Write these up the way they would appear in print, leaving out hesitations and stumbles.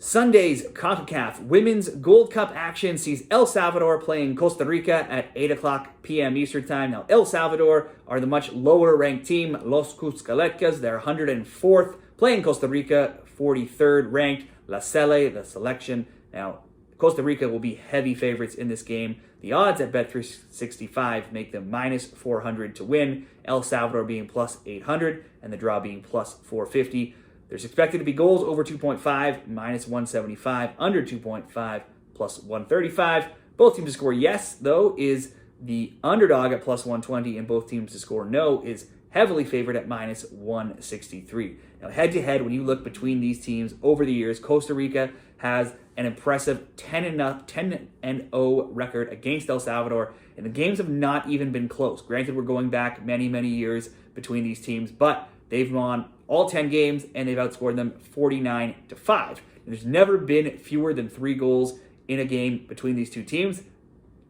Sunday's Concacaf Women's Gold Cup action sees El Salvador playing Costa Rica at 8 o'clock p.m. Eastern Time. Now, El Salvador are the much lower-ranked team, Las Cuscatlecas. They're 104th, playing Costa Rica, 43rd ranked. Sele, the selection. Now, Costa Rica will be heavy favorites in this game. The odds at Bet365 make them minus 400 to win, El Salvador being plus 800, and the draw being plus 450. There's expected to be goals over 2.5, minus 175, under 2.5, plus 135. Both teams to score yes, though, is the underdog at plus 120, and both teams to score no is heavily favored at minus 163. Now, head-to-head, when you look between these teams over the years, Costa Rica has an impressive 10-0 record against El Salvador, and the games have not even been close. Granted, we're going back many, many years between these teams, but they've won all 10 games, and they've outscored them 49-5. And there's never been fewer than 3 goals in a game between these two teams.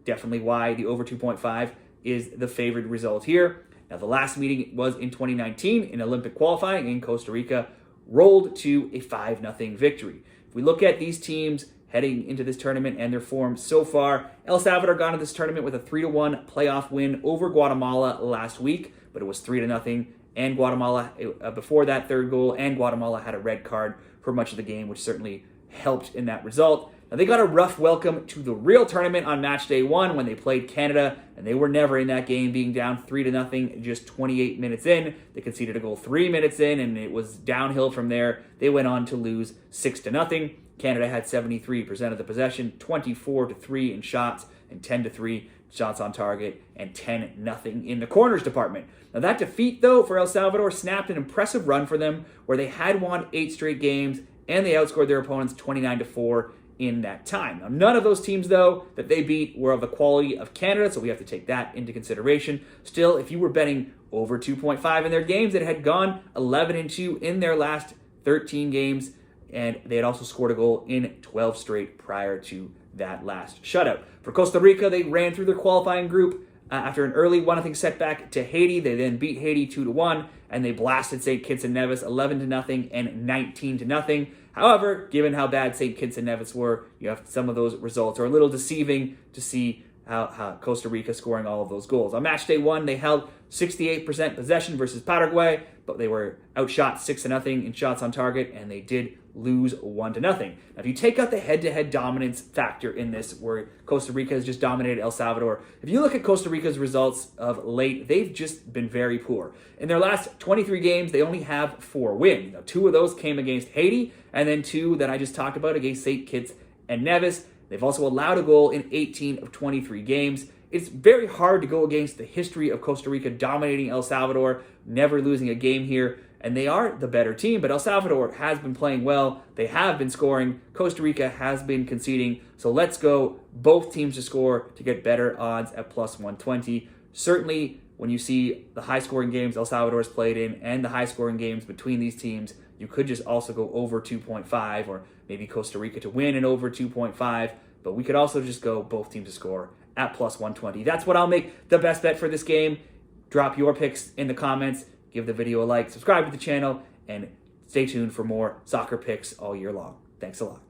Definitely why the over 2.5 is the favored result here. Now, the last meeting was in 2019 in Olympic qualifying, and Costa Rica rolled to a 5-0 victory. If we look at these teams heading into this tournament and their form so far, El Salvador got into this tournament with a 3-1 playoff win over Guatemala last week, but it was 3-0. And Guatemala, before that third goal, and Guatemala had a red card for much of the game, which certainly helped in that result. Now, they got a rough welcome to the real tournament on match day 1 when they played Canada, and they were never in that game, being down 3-0 just 28 minutes in. They conceded a goal 3 minutes in, and it was downhill from there. They went on to lose 6-0. Canada had 73% of the possession, 24-3 in shots, and 10-3 shots on target, and 10-0 in the corners department. Now, that defeat, though, for El Salvador snapped an impressive run for them where they had won 8 straight games, and they outscored their opponents 29-4 in that time. Now, none of those teams, though, that they beat were of the quality of Canada, so we have to take that into consideration. Still, if you were betting over 2.5 in their games, that had gone 11-2 in their last 13 games, and they had also scored a goal in 12 straight prior to that last shutout. For Costa Rica, they ran through their qualifying group after an early 1-0 setback to Haiti. They then beat Haiti 2-1, and they blasted St. Kitts and Nevis 11-0 and 19-0. However, given how bad St. Kitts and Nevis were, you have some of those results are a little deceiving to see how Costa Rica scoring all of those goals. On match day 1, they held 68% possession versus Paraguay, but they were outshot 6-0 in shots on target, and they did lose 1-0. Now, if you take out the head-to-head dominance factor in this, where Costa Rica has just dominated El Salvador, if you look at Costa Rica's results of late, they've just been very poor. In their last 23 games, they only have 4 wins. Now, 2 of those came against Haiti, and then 2 that I just talked about against St. Kitts and Nevis. They've also allowed a goal in 18 of 23 games. It's very hard to go against the history of Costa Rica dominating El Salvador, never losing a game here, and they are the better team, but El Salvador has been playing well. They have been scoring. Costa Rica has been conceding, so let's go both teams to score to get better odds at plus 120. Certainly, when you see the high-scoring games El Salvador has played in and the high-scoring games between these teams, you could just also go over 2.5, or maybe Costa Rica to win and over 2.5, but we could also just go both teams to score at plus 120. That's what I'll make the best bet for this game. Drop your picks in the comments, give the video a like, subscribe to the channel, and stay tuned for more soccer picks all year long. Thanks a lot.